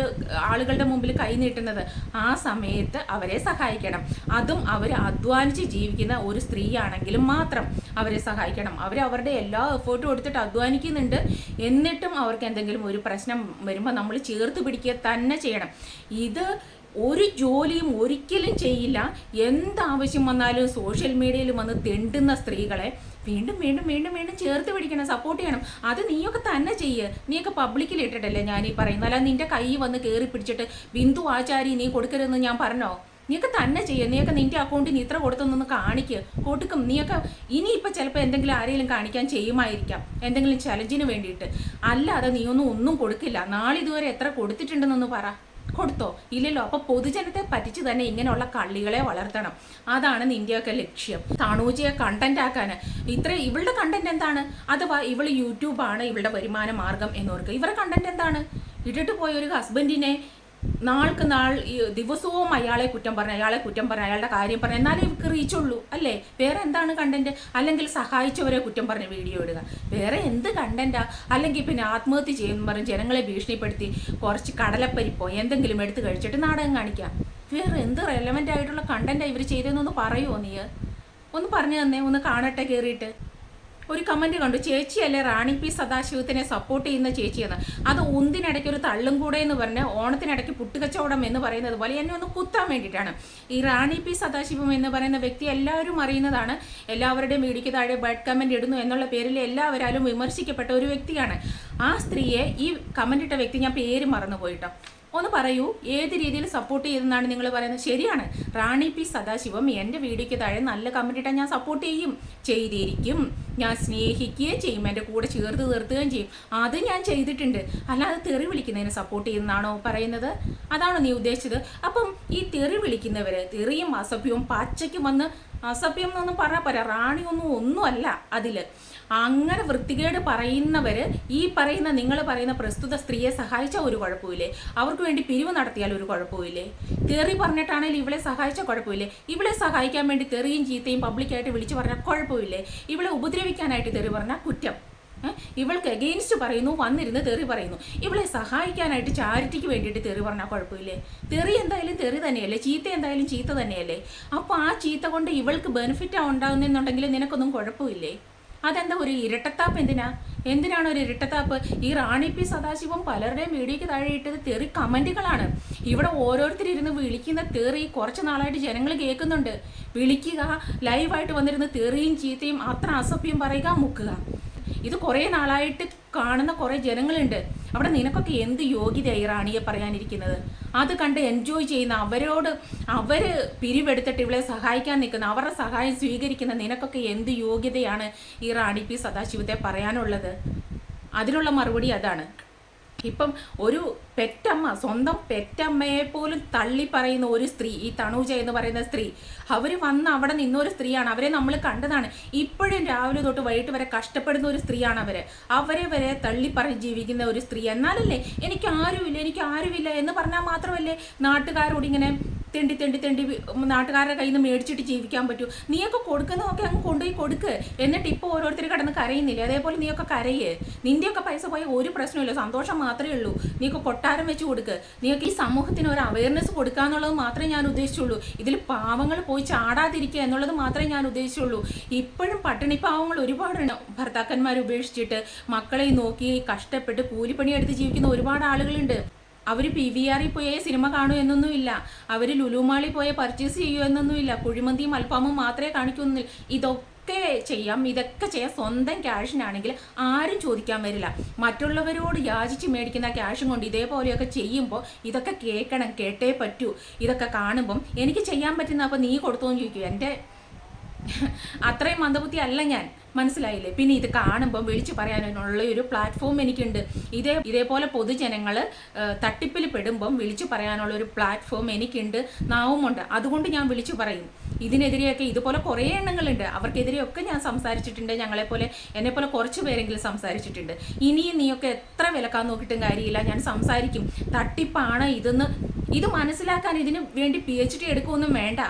ആളുകളുടെ മുമ്പിൽ കൈ നീട്ടുന്നത്. ആ സമയത്ത് അവരെ സഹായിക്കണം. അതും അവർ അധ്വാനിച്ച് ജീവിക്കുന്ന ഒരു സ്ത്രീയാണെങ്കിലും മാത്രം അവരെ സഹായിക്കണം. അവരുടെ എല്ലാ എഫേർട്ടും എടുത്തിട്ട് അധ്വാനിക്കുന്നുണ്ട്. എന്നിട്ടും അവർക്ക് എന്തെങ്കിലും ഒരു പ്രശ്നം വരുമ്പോൾ നമ്മൾ ചേർത്ത് പിടിക്കുക തന്നെ ചെയ്യണം. ഇത് ഒരു ജോലിയും ഒരിക്കലും ചെയ്യില്ല. എന്താവശ്യം വന്നാലും സോഷ്യൽ മീഡിയയിൽ വന്ന് തെണ്ടുന്ന സ്ത്രീകളെ വീണ്ടും ചേർത്ത് പിടിക്കണം, സപ്പോർട്ട് ചെയ്യണം. അത് നീയൊക്കെ തന്നെ ചെയ്യുക. നീയൊക്കെ പബ്ലിക്കിൽ ഇട്ടിട്ടല്ലേ ഞാൻ ഈ പറയുന്നത്. അല്ല നിൻ്റെ കൈ വന്ന് കയറി പിടിച്ചിട്ട് ബിന്ദു ആചാരി നീ കൊടുക്കരുതെന്ന് ഞാൻ പറഞ്ഞോ? നീയൊക്കെ തന്നെ ചെയ്യുക. നീയൊക്കെ നിൻ്റെ അക്കൗണ്ടിൽ നീ ഇത്ര കൊടുത്തൊന്ന് കൊടുക്കും. നീയൊക്കെ ഇനിയിപ്പോൾ ചിലപ്പോൾ എന്തെങ്കിലും ആരെങ്കിലും കാണിക്കാൻ ചെയ്യുമായിരിക്കാം, എന്തെങ്കിലും ചലഞ്ചിന് വേണ്ടിയിട്ട്. അല്ലാതെ നീയൊന്നും കൊടുക്കില്ല. നാളിതുവരെ എത്ര കൊടുത്തിട്ടുണ്ടെന്നൊന്ന് പറ. കൊടുത്തോ? ഇല്ലല്ലോ. അപ്പോൾ പൊതുജനത്തെ പറ്റിച്ച് തന്നെ ഇങ്ങനെയുള്ള കള്ളികളെ വളർത്തണം. അതാണ് നിൻ്റെയൊക്കെ ലക്ഷ്യം. തണൂജയെ കണ്ടന്റ് ആക്കാൻ. ഇവളുടെ കണ്ടന്റ് എന്താണ്? അഥവാ ഇവള് യൂട്യൂബാണ് ഇവളുടെ വരുമാന മാർഗം എന്നോർക്ക്. ഇവരുടെ കണ്ടന്റ് എന്താണ്? ഇട്ടിട്ട് പോയ ഒരു ഹസ്ബൻഡിനെ നാൾക്ക് നാൾ ദിവസവും അയാളെ കുറ്റം പറഞ്ഞ് അയാളുടെ കാര്യം പറഞ്ഞ് എന്നാലേ ഇവർക്ക് റീച്ചുള്ളൂ അല്ലേ? വേറെ എന്താണ് കണ്ടന്റ്? അല്ലെങ്കിൽ സഹായിച്ചവരെ കുറ്റം പറഞ്ഞ് വീഡിയോ ഇടുക. വേറെ എന്ത് കണ്ടന്റാ? അല്ലെങ്കിൽ പിന്നെ ആത്മഹത്യ ചെയ്യുമെന്ന് പറഞ്ഞ് ജനങ്ങളെ ഭീഷണിപ്പെടുത്തി കുറച്ച് കടലപ്പരിപ്പോ എന്തെങ്കിലും എടുത്ത് കഴിച്ചിട്ട് നാടകം കാണിക്കാം. വേറെ എന്ത് റെലവൻ്റ് ആയിട്ടുള്ള കണ്ടന്റാണ് ഇവർ ചെയ്തതെന്നൊന്ന് പറയുമോ? നീ ഒന്ന് പറഞ്ഞു തന്നെ, ഒന്ന് കാണട്ടെ കയറിയിട്ട്. ഒരു കമൻറ്റ് കണ്ടു, ചേച്ചിയല്ലേ റാണി പി സദാശിവത്തിനെ സപ്പോർട്ട് ചെയ്യുന്ന ചേച്ചിയെന്ന്. അത് ഒന്നിനിടയ്ക്ക് ഒരു തള്ളും കൂടെ എന്ന് പറഞ്ഞ് ഓണത്തിനിടയ്ക്ക് പുട്ടുകച്ചവടം എന്ന് പറയുന്നത് പോലെ എന്നെ ഒന്ന് കുത്താൻ വേണ്ടിയിട്ടാണ്. ഈ റാണി പി സദാശിവം എന്ന് പറയുന്ന വ്യക്തി എല്ലാവരും അറിയുന്നതാണ്. എല്ലാവരുടെയും വീഡിയോയ്ക്ക് താഴെ ബാഡ് കമൻറ്റ് ഇടുന്നു എന്നുള്ള പേരിൽ എല്ലാവരാലും വിമർശിക്കപ്പെട്ട ഒരു വ്യക്തിയാണ്. ആ സ്ത്രീയെ ഈ കമൻറ്റ് ഇട്ട വ്യക്തി, ഞാൻ പേര് മറന്നുപോയിട്ടോ, ഒന്ന് പറയൂ, ഏത് രീതിയിൽ സപ്പോർട്ട് ചെയ്തെന്നാണ് നിങ്ങൾ പറയുന്നത്? ശരിയാണ്, റാണി പി സദാശിവം എൻ്റെ വീഡിയോയ്ക്ക് താഴെ നല്ല കമൻറ്റ് ഇട്ടാൽ ഞാൻ സപ്പോർട്ട് ചെയ്തിരിക്കും. ഞാൻ സ്നേഹിക്കുകയും ചെയ്യും, എൻ്റെ കൂടെ ചേർത്ത് നിർത്തുകയും ചെയ്യും. അത് ഞാൻ ചെയ്തിട്ടുണ്ട്. അല്ലാതെ തെറി വിളിക്കുന്നതിന് സപ്പോർട്ട് ചെയ്യുന്നതാണോ പറയുന്നത്? അതാണോ നീ ഉദ്ദേശിച്ചത്? അപ്പം ഈ തെറി വിളിക്കുന്നവർ, തെറിയും അസഭ്യവും പച്ചയ്ക്ക് വന്ന് അസഭ്യം എന്നൊന്നും പറഞ്ഞാൽ പോരാ, ഒന്നുമല്ല അതിൽ. അങ്ങനെ വൃത്തികേട് പറയുന്നവർ ഈ പറയുന്ന നിങ്ങൾ പറയുന്ന പ്രസ്തുത സ്ത്രീയെ സഹായിച്ചാൽ ഒരു കുഴപ്പമില്ലേ? അവർക്ക് വേണ്ടി പിരിവ് നടത്തിയാൽ ഒരു കുഴപ്പമില്ലേ? തെറി പറഞ്ഞിട്ടാണെങ്കിൽ ഇവളെ സഹായിച്ചാൽ കുഴപ്പമില്ലേ? ഇവളെ സഹായിക്കാൻ വേണ്ടി തെറിയും ചീത്തയും പബ്ലിക്കായിട്ട് വിളിച്ചു പറഞ്ഞാൽ കുഴപ്പമില്ലേ? ഇവളെ ഉപദ്രവിക്കാനായിട്ട് തെറി പറഞ്ഞാൽ കുറ്റം. ഇവൾക്ക് എഗെയിൻസ്റ്റ് പറയുന്നു, വന്നിരുന്ന് തെറി പറയുന്നു. ഇവളെ സഹായിക്കാനായിട്ട് ചാരിറ്റിക്ക് വേണ്ടിയിട്ട് തെറി പറഞ്ഞാൽ കുഴപ്പമില്ലേ? തെറി എന്തായാലും തെറി തന്നെയല്ലേ, ചീത്ത എന്തായാലും ചീത്ത തന്നെയല്ലേ? അപ്പോൾ ആ ചീത്ത കൊണ്ട് ഇവൾക്ക് ബെനിഫിറ്റാണ് ഉണ്ടാകുന്നെന്നുണ്ടെങ്കിൽ നിനക്കൊന്നും കുഴപ്പമില്ലേ? അതെന്താ ഒരു ഇരട്ടത്താപ്പ്? എന്തിനാണ് ഒരു ഇരട്ടത്താപ്പ്? ഈ റാണി പി സദാശിവം പലരുടെയും വീഡിയോയ്ക്ക് താഴെ ഇട്ടത് തെറി കമൻറ്റുകളാണ്. ഇവിടെ ഓരോരുത്തരിരുന്ന് വിളിക്കുന്ന തെറി കുറച്ച് നാളായിട്ട് ജനങ്ങൾ കേൾക്കുന്നുണ്ട്. വിളിക്കുക, ലൈവായിട്ട് വന്നിരുന്ന് തെറിയും ചീത്തയും അത്ര അസഭ്യം പറയുക, മുക്കുക. ഇത് കുറേ നാളായിട്ട് കാണുന്ന കുറേ ജനങ്ങളുണ്ട്. അവിടെ നിനക്കൊക്കെ എന്ത് യോഗ്യതയായി റാണിയെ പറയാനിരിക്കുന്നത്? അത് കണ്ട് എൻജോയ് ചെയ്യുന്ന അവർ പിരിവെടുത്തിട്ട് ഇവളെ സഹായിക്കാൻ നിൽക്കുന്ന, അവരുടെ സഹായം സ്വീകരിക്കുന്ന നിനക്കൊക്കെ എന്ത് യോഗ്യതയാണ് ഈ റാണി പി സദാശിവത്തെ പറയാനുള്ളത്? അതിനുള്ള മറുപടി അതാണ്. ഇപ്പം ഒരു പെറ്റമ്മ, സ്വന്തം പെറ്റമ്മയെ പോലും തള്ളി പറയുന്ന ഒരു സ്ത്രീ, ഈ തണൂജ എന്ന് പറയുന്ന സ്ത്രീ, അവർ വന്ന് അവിടെ നിന്നൊരു സ്ത്രീയാണ്. അവരെ നമ്മൾ കണ്ടതാണ്. ഇപ്പോഴും രാവിലെ തൊട്ട് വൈകിട്ട് വരെ കഷ്ടപ്പെടുന്ന ഒരു സ്ത്രീയാണ് അവരെ വരെ തള്ളി പറഞ്ഞ് ജീവിക്കുന്ന ഒരു സ്ത്രീ. എന്നാലല്ലേ എനിക്ക് ആരുമില്ല എന്ന് പറഞ്ഞാൽ മാത്രമല്ലേ നാട്ടുകാരോട് ഇങ്ങനെ തെണ്ടി നാട്ടുകാരുടെ കയ്യിൽ നിന്ന് മേടിച്ചിട്ട് ജീവിക്കാൻ പറ്റൂ? നീയൊക്കെ കൊടുക്കുന്നതൊക്കെ അങ്ങ് കൊണ്ടുപോയി കൊടുക്ക്. എന്നിട്ട് ഇപ്പോൾ ഓരോരുത്തർ കിടന്ന് കരയുന്നില്ലേ? അതേപോലെ നീയൊക്കെ കരയേ. നിൻ്റെയൊക്കെ പൈസ പോയ ഒരു പ്രശ്നമില്ല, സന്തോഷം മാത്രമേ ഉള്ളൂ. നീയൊക്കെ കൊട്ടാരം വെച്ച് കൊടുക്ക്. നീയൊക്കെ ഈ സമൂഹത്തിന് ഒരു അവയർനെസ് കൊടുക്കുക എന്നുള്ളത് മാത്രമേ ഞാൻ ഉദ്ദേശിച്ചുള്ളൂ. ഇതിൽ പാവങ്ങൾ പോയി ചാടാതിരിക്കുക എന്നുള്ളത് മാത്രമേ ഞാൻ ഉദ്ദേശിച്ചുള്ളൂ. ഇപ്പോഴും പട്ടിണി പാവങ്ങൾ ഒരുപാടുണ്ട്. ഭർത്താക്കന്മാർ ഉപേക്ഷിച്ചിട്ട് മക്കളെ നോക്കി കഷ്ടപ്പെട്ട് കൂലിപ്പണിയെടുത്ത് ജീവിക്കുന്ന ഒരുപാട് ആളുകളുണ്ട്. അവർ PVR പോയ സിനിമ കാണൂ എന്നൊന്നുമില്ല. അവർ ലുലുമാളി പോയ പർച്ചേസ് ചെയ്യൂ എന്നൊന്നുമില്ല. കുഴിമന്തിയും അൽഫാമും മാത്രമേ കാണിക്കുന്നില്ല. ഇതൊക്കെ ചെയ്യാം സ്വന്തം ക്യാഷിനാണെങ്കിൽ ആരും ചോദിക്കാൻ വരില്ല. മറ്റുള്ളവരോട് യാചിച്ച് മേടിക്കുന്ന ക്യാഷും കൊണ്ട് ഇതേപോലെയൊക്കെ ചെയ്യുമ്പോൾ ഇതൊക്കെ കേട്ടേ പറ്റൂ. ഇതൊക്കെ കാണുമ്പം എനിക്ക് ചെയ്യാൻ പറ്റുന്ന അപ്പോൾ നീ കൊടുത്തോന്ന് ചോദിക്കും. എൻ്റെ അത്രയും മന്ദബുദ്ധി അല്ല ഞാൻ, മനസ്സിലായില്ലേ? പിന്നെ ഇത് കാണുമ്പോൾ വിളിച്ചു പറയാനുള്ള ഒരു പ്ലാറ്റ്ഫോം എനിക്കുണ്ട്. ഇതേപോലെ പൊതുജനങ്ങൾ തട്ടിപ്പിൽ പെടുമ്പം വിളിച്ചു പറയാനുള്ള ഒരു പ്ലാറ്റ്ഫോം എനിക്കുണ്ട്, നാവുമുണ്ട്. അതുകൊണ്ട് ഞാൻ വിളിച്ചു പറയും. ഇതിനെതിരെയൊക്കെ ഇതുപോലെ കുറേ എണ്ണങ്ങളുണ്ട്. അവർക്കെതിരെയൊക്കെ ഞാൻ സംസാരിച്ചിട്ടുണ്ട്. എന്നെപ്പോലെ കുറച്ച് പേരെങ്കിലും സംസാരിച്ചിട്ടുണ്ട്. ഇനിയും നീയൊക്കെ എത്ര വിലക്കാൻ നോക്കിയിട്ടും കാര്യമില്ല, ഞാൻ സംസാരിക്കും. തട്ടിപ്പാണ് ഇത് മനസ്സിലാക്കാൻ ഇതിന് വേണ്ടി PhD എടുക്കുമൊന്നും വേണ്ട.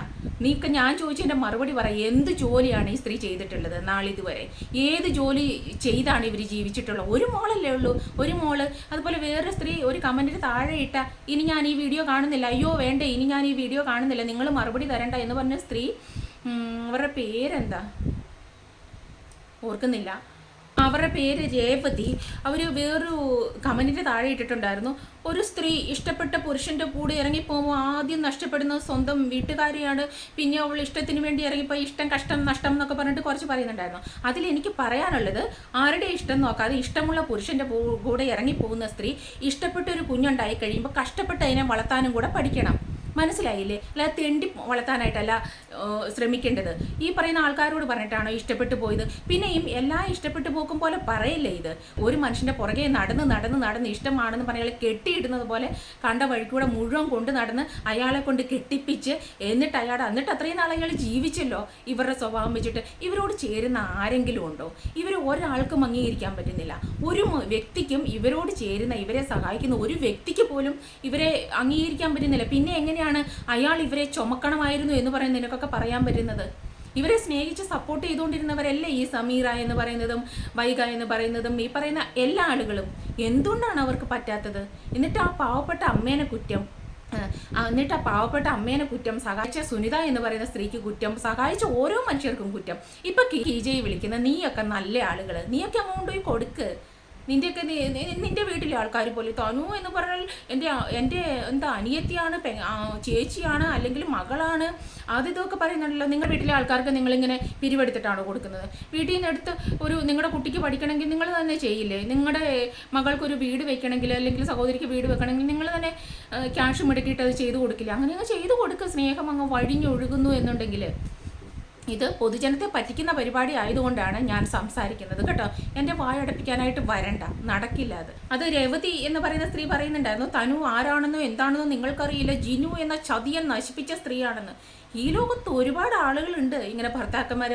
നീക്ക് ഞാൻ ചോദിച്ചതിൻ്റെ മറുപടി പറ. എന്ത് ജോലിയാണ് ഈ സ്ത്രീ ചെയ്തിട്ടുള്ളത് നാളിതുവരെ? ഏത് ജോലി ചെയ്താണ് ഇവർ ജീവിച്ചിട്ടുള്ളത്? ഒരു മോളല്ലേ ഉള്ളൂ, ഒരു മോള്. അതുപോലെ വേറൊരു സ്ത്രീ ഒരു കമൻറ്റിന് താഴെ ഇട്ട, ഇനി ഞാൻ ഈ വീഡിയോ കാണുന്നില്ല, അയ്യോ വേണ്ടേ ഇനി ഞാൻ ഈ വീഡിയോ കാണുന്നില്ല, നിങ്ങൾ മറുപടി തരണ്ട എന്ന് പറഞ്ഞ സ്ത്രീ, അവരുടെ പേരെന്താ ഓർക്കുന്നില്ല, അവരുടെ പേര് രേവതി. അവർ വേറൊരു കമൻറ്റിൻ്റെ താഴെ ഇട്ടിട്ടുണ്ടായിരുന്നു, ഒരു സ്ത്രീ ഇഷ്ടപ്പെട്ട പുരുഷൻ്റെ കൂടെ ഇറങ്ങിപ്പോകുമ്പോൾ ആദ്യം നഷ്ടപ്പെടുന്നത് സ്വന്തം വീട്ടുകാരെയാണ്, പിന്നെ അവൾ ഇഷ്ടത്തിന് വേണ്ടി ഇറങ്ങിപ്പോയി ഇഷ്ടം കഷ്ടം നഷ്ടം എന്നൊക്കെ പറഞ്ഞിട്ട് കുറച്ച് പറയുന്നുണ്ടായിരുന്നു. അതിലെനിക്ക് പറയാനുള്ളത്, ആരുടെ ഇഷ്ടം നോക്കാതെ ഇഷ്ടമുള്ള പുരുഷൻ്റെ കൂടെ ഇറങ്ങിപ്പോകുന്ന സ്ത്രീ ഇഷ്ടപ്പെട്ട ഒരു കുഞ്ഞുണ്ടായി കഴിയുമ്പോൾ കഷ്ടപ്പെട്ട് അതിനെ വളർത്താനും കൂടെ പഠിക്കണം. മനസ്സിലായില്ലേ? അല്ലാതെ തെണ്ടി വളർത്താനായിട്ടല്ല ശ്രമിക്കേണ്ടത്. ഈ പറയുന്ന ആൾക്കാരോട് പറഞ്ഞിട്ടാണോ ഇഷ്ടപ്പെട്ടു പോയത്? പിന്നെയും എല്ലാം ഇഷ്ടപ്പെട്ടു പോക്കും പോലെ പറയില്ലേ ഇത്? ഒരു മനുഷ്യൻ്റെ പുറകെ നടന്ന് ഇഷ്ടമാണെന്ന് പറഞ്ഞാൽ കെട്ടിയിടുന്നത് പോലെ കണ്ട വഴിക്കൂടെ മുഴുവൻ കൊണ്ട് നടന്ന് അയാളെ കൊണ്ട് കെട്ടിപ്പിച്ച് എന്നിട്ട് അത്രയും നാൾ അയാൾ ജീവിച്ചല്ലോ. ഇവരുടെ സ്വഭാവം വെച്ചിട്ട് ഇവരോട് ചേരുന്ന ആരെങ്കിലും ഉണ്ടോ? ഇവർ ഒരാൾക്കും അംഗീകരിക്കാൻ പറ്റുന്നില്ല. ഒരു വ്യക്തിക്കും ഇവരോട് ചേരുന്ന, ഇവരെ സഹായിക്കുന്ന ഒരു വ്യക്തിക്ക് പോലും ഇവരെ അംഗീകരിക്കാൻ പറ്റുന്നില്ല. പിന്നെ എങ്ങനെയാണ് അയാൾ ഇവരെ ചുമക്കണമായിരുന്നു എന്ന് പറയുന്നതിനൊക്കെ പറയാൻ പറ്റുന്നത്? ഇവരെ സ്നേഹിച്ച് സപ്പോർട്ട് ചെയ്തുകൊണ്ടിരുന്നവരല്ലേ ഈ സമീറ എന്ന് പറയുന്നതും വൈഗ എന്ന് പറയുന്നതും ഈ പറയുന്ന എല്ലാ ആളുകളും? എന്തുകൊണ്ടാണ് അവർക്ക് പറ്റാത്തത്? എന്നിട്ട് ആ പാവപ്പെട്ട അമ്മേനെ കുറ്റം, സഹായിച്ച സുനിത എന്ന് പറയുന്ന സ്ത്രീക്ക് കുറ്റം, സഹായിച്ച ഓരോ മനുഷ്യർക്കും കുറ്റം. ഇപ്പൊ KJ വിളിക്കുന്ന നീയൊക്കെ നല്ല ആളുകൾ, നീയൊക്കെ അങ്ങോട്ട് പോയി കൊടുക്ക്. നിന്റെ വീട്ടിലെ ആൾക്കാർ പോലെ തനു എന്ന് പറഞ്ഞാൽ എൻ്റെ എന്താ അനിയത്തിയാണ്, ചേച്ചിയാണ്, അല്ലെങ്കിൽ മകളാണ്, ഇതൊക്കെ പറയുന്നുണ്ടല്ലോ. നിങ്ങളുടെ വീട്ടിലെ ആൾക്കാർക്ക് നിങ്ങളിങ്ങനെ പിരിവെടുത്തിട്ടാണോ കൊടുക്കുന്നത്? വീട്ടിൽ നിന്ന് എടുത്ത് നിങ്ങളുടെ കുട്ടിക്ക് പഠിക്കണമെങ്കിൽ നിങ്ങൾ തന്നെ ചെയ്യില്ലേ? നിങ്ങളുടെ മകൾക്കൊരു വീട് വെക്കണമെങ്കിൽ, അല്ലെങ്കിൽ സഹോദരിക്ക് വീട് വെക്കണമെങ്കിൽ നിങ്ങൾ തന്നെ ക്യാഷ് മുടക്കിയിട്ട് അത് ചെയ്തു കൊടുക്കില്ല? അങ്ങനെ അങ്ങ് ചെയ്തു കൊടുക്കുക. സ്നേഹം അങ്ങ് വഴിഞ്ഞൊഴുകുന്നു എന്നുണ്ടെങ്കിൽ ഇത് പൊതുജനത്തെ പറ്റിക്കുന്ന പരിപാടി ആയതുകൊണ്ടാണ് ഞാൻ സംസാരിക്കുന്നത് കേട്ടോ. എൻ്റെ വായടപ്പിക്കാനായിട്ട് വരണ്ട, നടക്കില്ല. അത് രേവതി എന്ന് പറയുന്ന സ്ത്രീ പറയുന്നുണ്ടായിരുന്നു, തനു ആരാണെന്നോ എന്താണെന്നോ നിങ്ങൾക്കറിയില്ല, ജിനു എന്ന ചതിയൻ നശിപ്പിച്ച സ്ത്രീയാണെന്ന്. ഈ ലോകത്ത് ഒരുപാട് ആളുകളുണ്ട് ഇങ്ങനെ ഭർത്താക്കന്മാർ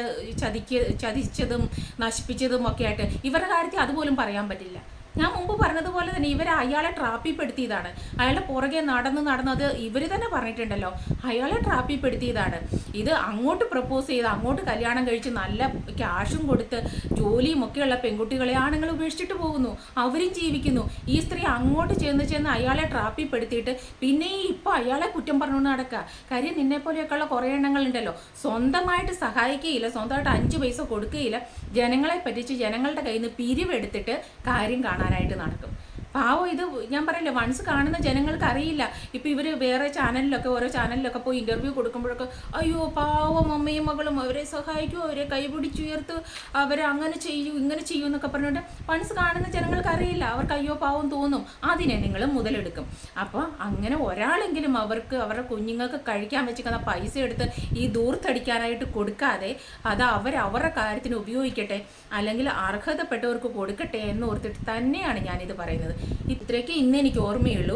ചതിച്ചതും നശിപ്പിച്ചതും ഒക്കെ ആയിട്ട്. ഇവരുടെ കാര്യത്തിൽ അതുപോലും പറയാൻ പറ്റില്ല. ഞാൻ മുമ്പ് പറഞ്ഞതുപോലെ തന്നെ അയാളെ ട്രാപ്പിൽപ്പെടുത്തിയതാണ്. അയാളുടെ പുറകെ നടന്ന് അത് ഇവർ തന്നെ പറഞ്ഞിട്ടുണ്ടല്ലോ, അയാളെ ട്രാപ്പിൽപ്പെടുത്തിയതാണ്. ഇത് അങ്ങോട്ട് പ്രപ്പോസ് ചെയ്ത് അങ്ങോട്ട് കല്യാണം കഴിച്ച് നല്ല ക്യാഷും കൊടുത്ത് ജോലിയും ഒക്കെയുള്ള പെൺകുട്ടികളെ ആണുങ്ങൾ ഉപേക്ഷിച്ചിട്ട് പോകുന്നു, അവരും ജീവിക്കുന്നു. ഈ സ്ത്രീ അങ്ങോട്ട് ചെന്ന് അയാളെ ട്രാപ്പിൽപ്പെടുത്തിയിട്ട് പിന്നെ ഇപ്പോൾ അയാളെ കുറ്റം പറഞ്ഞുകൊണ്ട് നടക്കുക. കാര്യം നിന്നെപ്പോലെയൊക്കെയുള്ള കുറേ എണ്ണങ്ങളുണ്ടല്ലോ, സ്വന്തമായിട്ട് സഹായിക്കുകയില്ല, സ്വന്തമായിട്ട് 5 പൈസ കൊടുക്കുകയില്ല, ജനങ്ങളെ പറ്റിച്ച് ജനങ്ങളുടെ കയ്യിൽ നിന്ന് പിരിവെടുത്തിട്ട് കാര്യം കാണാനായിട്ട് നടക്കും. പാവം ഇത് ഞാൻ പറയില്ല, വൺസ് കാണുന്ന ജനങ്ങൾക്ക് അറിയില്ല. ഇപ്പം ഇവർ വേറെ ചാനലിലൊക്കെ ഓരോ ചാനലിലൊക്കെ പോയി ഇൻ്റർവ്യൂ കൊടുക്കുമ്പോഴൊക്കെ അയ്യോ പാവം അമ്മയും മകളും അവരെ സഹായിക്കൂ, അവരെ കൈപിടിച്ചുയർത്ത്, അവരെ അങ്ങനെ ചെയ്യൂ ഇങ്ങനെ ചെയ്യൂ എന്നൊക്കെ പറഞ്ഞുകൊണ്ട് വൺസ് കാണുന്ന ജനങ്ങൾക്ക് അറിയില്ല, അവർക്ക് അയ്യോ പാവം തോന്നും. അതിനെ നിങ്ങൾ മുതലെടുക്കും. അപ്പോൾ അങ്ങനെ ഒരാളെങ്കിലും അവർക്ക് അവരുടെ കുഞ്ഞുങ്ങൾക്ക് കഴിക്കാൻ വെച്ചിരിക്കുന്ന പൈസ എടുത്ത് ഈ ദൂർത്തടിക്കാനായിട്ട് കൊടുക്കാതെ അത് അവരുടെ കാര്യത്തിന് ഉപയോഗിക്കട്ടെ, അല്ലെങ്കിൽ അർഹതപ്പെട്ടവർക്ക് കൊടുക്കട്ടെ എന്ന് ഓർത്തിട്ട് തന്നെയാണ് ഞാനിത് പറയുന്നത്. ഇത്രയൊക്കെ ഇന്ന് എനിക്ക് ഓർമ്മയുള്ളൂ.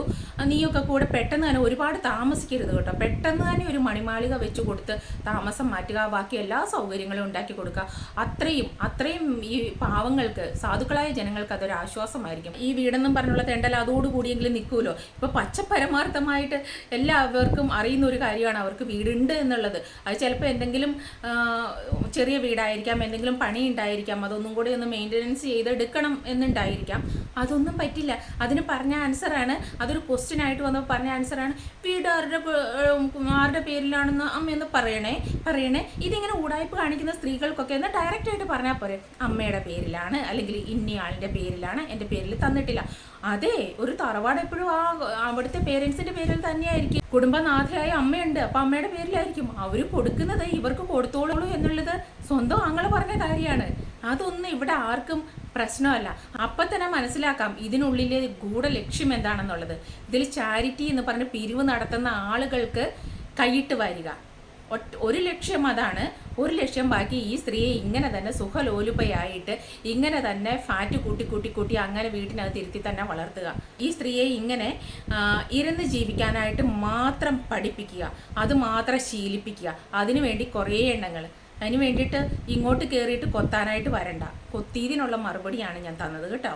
നീയൊക്കെ കൂടെ പെട്ടെന്ന് തന്നെ ഒരുപാട് താമസിക്കരുത് കേട്ടോ. പെട്ടെന്ന് തന്നെ ഒരു മണിമാളിക വെച്ച് കൊടുത്ത് താമസം മാറ്റുക, ബാക്കി എല്ലാ സൗകര്യങ്ങളും ഉണ്ടാക്കി കൊടുക്കുക. അത്രയും ഈ പാവങ്ങൾക്ക്, സാധുക്കളായ ജനങ്ങൾക്ക് അതൊരു ആശ്വാസമായിരിക്കും. ഈ വീടെന്നും പറഞ്ഞുള്ള തെണ്ടൽ അതോടുകൂടിയെങ്കിലും നിൽക്കുമല്ലോ. ഇപ്പോൾ പരമാർത്ഥമായിട്ട് എല്ലാവർക്കും അറിയുന്ന ഒരു കാര്യമാണ് അവർക്ക് വീടുണ്ട് എന്നുള്ളത്. അത് ചിലപ്പോൾ എന്തെങ്കിലും ചെറിയ വീടായിരിക്കാം, എന്തെങ്കിലും പണി ഉണ്ടായിരിക്കാം, അതൊന്നും കൂടി ഒന്ന് മെയിൻ്റനൻസ് ചെയ്തെടുക്കണം എന്നുണ്ടായിരിക്കാം. അതൊന്നും പറ്റില്ല. അതിന് പറഞ്ഞ ആൻസറാണ്, അതൊരു ക്വസ്റ്റ്യൻ ആയിട്ട് വന്നപ്പോൾ പറഞ്ഞ ആൻസറാണ്, വീട് ആരുടെ പേരിലാണെന്ന് അമ്മയെന്ന് പറയണേ. ഇതിങ്ങനെ ഉടായ്പ കാണിക്കുന്ന സ്ത്രീകൾക്കൊക്കെ എന്ന് ഡയറക്റ്റായിട്ട് പറഞ്ഞാൽ പോരെ, അമ്മയുടെ പേരിലാണ് അല്ലെങ്കിൽ ഇന്നയാളിൻ്റെ പേരിലാണ്, എൻ്റെ പേരിൽ തന്നിട്ടില്ല. അതെ, ഒരു തറവാട് എപ്പോഴും അവിടുത്തെ പേരൻസിൻ്റെ പേരിൽ തന്നെയായിരിക്കും. കുടുംബനാഥയായ അമ്മയുണ്ട്, അപ്പം അമ്മയുടെ പേരിലായിരിക്കും. അവർ കൊടുക്കുന്നത് ഇവർക്ക് കൊടുത്തോളൂ എന്നുള്ളത് സ്വന്തം ആങ്ങളെ പറഞ്ഞ കാര്യമാണ്. അതൊന്നും ഇവിടെ ആർക്കും പ്രശ്നമല്ല. അപ്പം തന്നെ മനസ്സിലാക്കാം ഇതിനുള്ളിലെ ഗൂഢലക്ഷ്യം എന്താണെന്നുള്ളത്. ഇതിൽ ചാരിറ്റി എന്ന് പറഞ്ഞ് പിരിവ് നടത്തുന്ന ആളുകൾക്ക് കൈയിട്ട് വരിക, ഒരു ലക്ഷ്യം അതാണ്. ഒരു ലക്ഷ്യം ബാക്കി ഈ സ്ത്രീയെ ഇങ്ങനെ തന്നെ സുഖലോലുപയായിട്ട് ഇങ്ങനെ തന്നെ ഫാറ്റ് കൂട്ടി അങ്ങനെ വീട്ടിനകത്ത് ഇരുത്തി തന്നെ വളർത്തുക. ഈ സ്ത്രീയെ ഇങ്ങനെ ഇരുന്ന് ജീവിക്കാനായിട്ട് മാത്രം പഠിപ്പിക്കുക, അത് മാത്രം ശീലിപ്പിക്കുക. അതിനുവേണ്ടി കുറേ എണ്ണങ്ങൾ, അതിന് വേണ്ടിയിട്ട് ഇങ്ങോട്ട് കയറിയിട്ട് കൊത്താനായിട്ട് വരണ്ട. കൊത്തീതിനുള്ള മറുപടിയാണ് ഞാൻ തന്നത് കേട്ടോ.